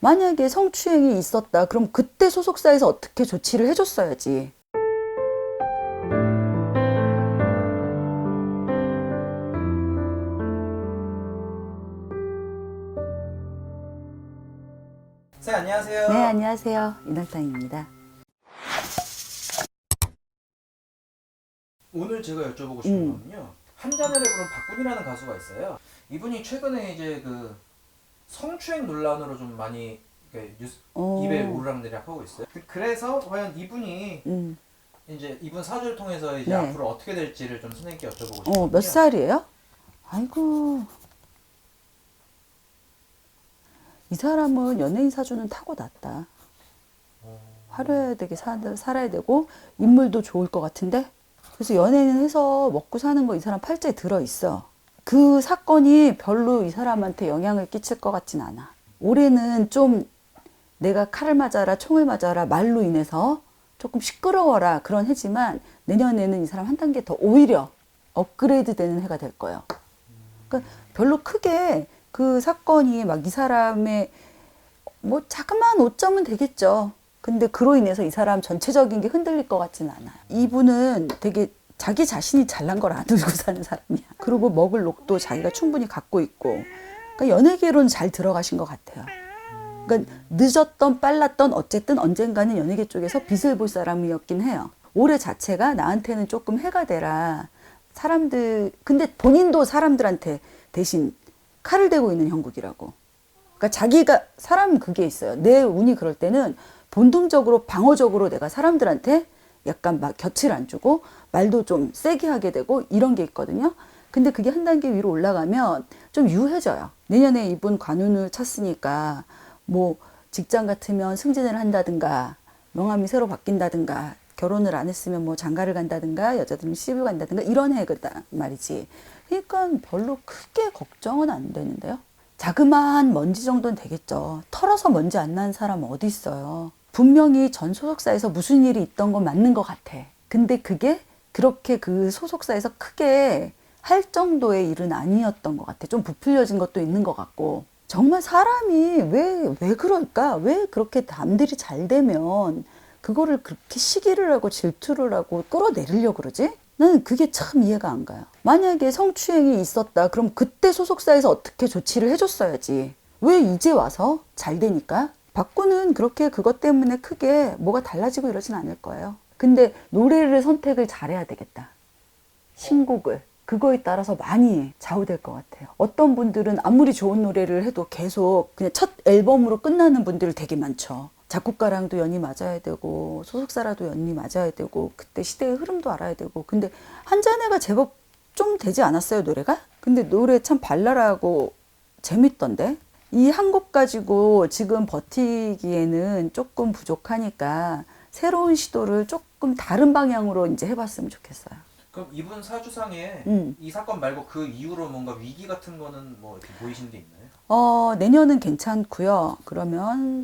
만약에 성추행이 있었다. 그럼 그때 소속사에서 어떻게 조치를 해줬어야지. 네, 안녕하세요. 네, 안녕하세요. 이날상입니다. 오늘 제가 여쭤보고 싶은 거는요. 한잔해를 부른 박군이라는 가수가 있어요. 이분이 최근에 이제 그 성추행 논란으로 좀 많이 입에 오르락내리락 하고 있어요. 그래서 과연 이분이 이제 이분 사주를 통해서 이제 네. 앞으로 어떻게 될지를 좀 선생님께 여쭤보고 싶거든요. 몇 살이에요? 아이고. 이 사람은 연예인 사주는 타고났다. 화려하게 살아야 되고 인물도 좋을 것 같은데, 그래서 연예인 해서 먹고 사는 거 이 사람 팔자에 들어있어. 그 사건이 별로 이 사람한테 영향을 끼칠 것 같진 않아. 올해는 좀 내가 칼을 맞아라 총을 맞아라 말로 인해서 조금 시끄러워라 그런 해지만, 내년에는 이 사람 한 단계 더 오히려 업그레이드 되는 해가 될 거예요. 그러니까 별로 크게 그 사건이 막 이 사람의 뭐 자그마한 오점은 되겠죠. 근데 그로 인해서 이 사람 전체적인 게 흔들릴 것 같지는 않아요. 이분은 되게 자기 자신이 잘난 걸 안 울고 사는 사람이야. 그리고 먹을 녹도 자기가 충분히 갖고 있고, 그러니까 연예계로는 잘 들어가신 것 같아요. 그러니까 늦었던 빨랐던 어쨌든 언젠가는 연예계 쪽에서 빛을 볼 사람이었긴 해요. 올해 자체가 나한테는 조금 해가 되라. 사람들, 근데 본인도 사람들한테 대신 칼을 대고 있는 형국이라고. 그러니까 자기가, 사람은 그게 있어요. 내 운이 그럴 때는 본능적으로 방어적으로 내가 사람들한테 약간 막 곁을 안 주고 말도 좀 세게 하게 되고 이런 게 있거든요. 근데 그게 한 단계 위로 올라가면 좀 유해져요. 내년에 이분 관운을 찼으니까 뭐 직장 같으면 승진을 한다든가 명함이 새로 바뀐다든가 결혼을 안 했으면 뭐 장가를 간다든가 여자들은 시집을 간다든가 이런 해거든 말이지. 그러니까 별로 크게 걱정은 안 되는데요. 자그마한 먼지 정도는 되겠죠. 털어서 먼지 안 나는 사람 어디 있어요. 분명히 전 소속사에서 무슨 일이 있던 건 맞는 것 같아. 근데 그게 그렇게 그 소속사에서 크게 할 정도의 일은 아니었던 것 같아. 좀 부풀려진 것도 있는 것 같고. 정말 사람이 왜 그럴까? 왜 그렇게 남들이 잘 되면 그거를 그렇게 시기를 하고 질투를 하고 끌어내리려고 그러지? 나는 그게 참 이해가 안 가요. 만약에 성추행이 있었다. 그럼 그때 소속사에서 어떻게 조치를 해줬어야지. 왜 이제 와서 잘 되니까? 박구는 그렇게 그것 때문에 크게 뭐가 달라지고 이러진 않을 거예요. 근데 노래를 선택을 잘해야 되겠다. 신곡을. 그거에 따라서 많이 좌우될 것 같아요. 어떤 분들은 아무리 좋은 노래를 해도 계속 그냥 첫 앨범으로 끝나는 분들 되게 많죠. 작곡가랑도 연이 맞아야 되고 소속사라도 연이 맞아야 되고 그때 시대의 흐름도 알아야 되고. 근데 한잔해가 제법 좀 되지 않았어요, 노래가? 근데 노래 참 발랄하고 재밌던데? 이 한 곡 가지고 지금 버티기에는 조금 부족하니까 새로운 시도를 조금 다른 방향으로 이제 해봤으면 좋겠어요. 그럼 이분 사주상에 이 사건 말고 그 이후로 뭔가 위기 같은 거는 뭐 이렇게 보이시는 게 있나요? 내년은 괜찮고요. 그러면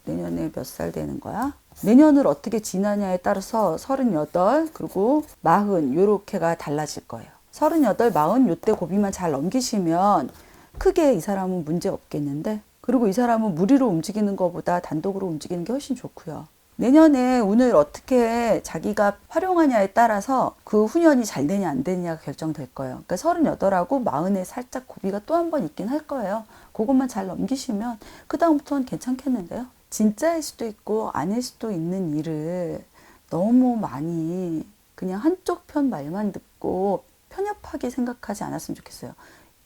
내년에 몇 살 되는 거야? 내년을 어떻게 지나냐에 따라서 38 그리고 40 요렇게가 달라질 거예요. 38, 40 요때 고비만 잘 넘기시면 크게 이 사람은 문제 없겠는데, 그리고 이 사람은 무리로 움직이는 것보다 단독으로 움직이는 게 훨씬 좋고요. 내년에 운을 어떻게 자기가 활용하냐에 따라서 그 후년이 잘 되냐 안 되냐가 결정될 거예요. 그러니까 38하고 40에 살짝 고비가 또 한 번 있긴 할 거예요. 그것만 잘 넘기시면 그 다음부터는 괜찮겠는데요. 진짜일 수도 있고 아닐 수도 있는 일을 너무 많이 그냥 한쪽 편 말만 듣고 편협하게 생각하지 않았으면 좋겠어요.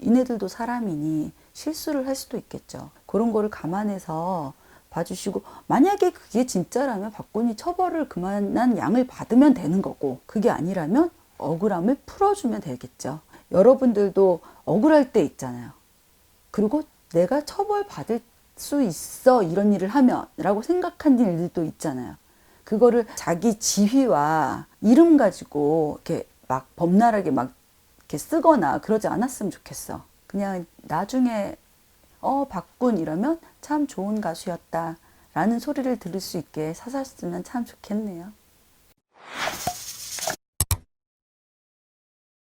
이네들도 사람이니 실수를 할 수도 있겠죠. 그런 거를 감안해서 봐주시고, 만약에 그게 진짜라면 박군이 처벌을 그만한 양을 받으면 되는 거고, 그게 아니라면 억울함을 풀어주면 되겠죠. 여러분들도 억울할 때 있잖아요. 그리고 내가 처벌받을 수 있어 이런 일을 하면 라고 생각한 일들도 있잖아요. 그거를 자기 지휘와 이름 가지고 이렇게 막 범람하게 막 이렇게 쓰거나 그러지 않았으면 좋겠어. 그냥 나중에 박군 이러면 참 좋은 가수였다 라는 소리를 들을 수 있게 사셨으면 참 좋겠네요.